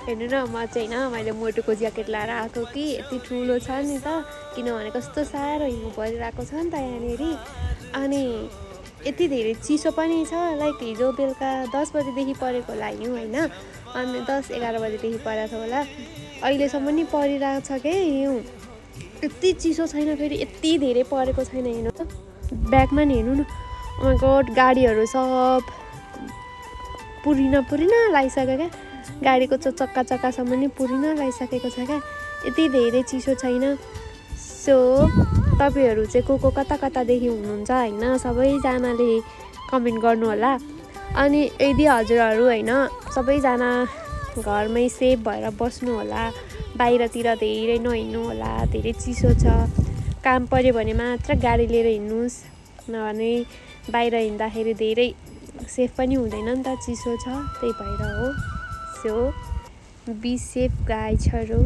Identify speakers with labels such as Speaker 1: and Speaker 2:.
Speaker 1: हेर्नु न म चाहिँ होइन मैले मोटोको ज्याकेट लाएर आएको कि यति ठुलो छ नि त किनभने कस्तो साह्रो हिउँ परिरहेको छ नि त यहाँनिर अनि यति धेरै चिसो पनि छ लाइक हिजो बेलुका 10 बजेदेखि परेको होला हिउँ होइन अनि 10-11 बजेदेखि परेको थियो होला अहिलेसम्म नि परिरहेको छ के हिउँ यति चिसो छैन फेरि यति धेरै परेको छैन हेर्नु त ब्यागमा नि हेर्नु न गड गाडीहरू सब पुरिन लागिसक्यो क्या गाडीको चक्कासम्म नि पुरिन लागिसकेको छ क्या यति धेरै चिसो छैन सो तपाईँहरू चाहिँ को कता कतादेखि हुनुहुन्छ होइन सबैजनाले कमेन्ट गर्नु होला अनि यदि हजुरहरू होइन सबैजना घरमै सेफ भएर बस्नु होला बाहिरतिर धेरै नहिँड्नु होला धेरै चिसो छ काम पर्यो भने मात्र गाडी लिएर हिँड्नुहोस् नभने बाहिर हिँड्दाखेरि धेरै सेफ पनि हुँदैन नि त चिसो छ त्यही भएर हो सो बी सेफ गाइजहरू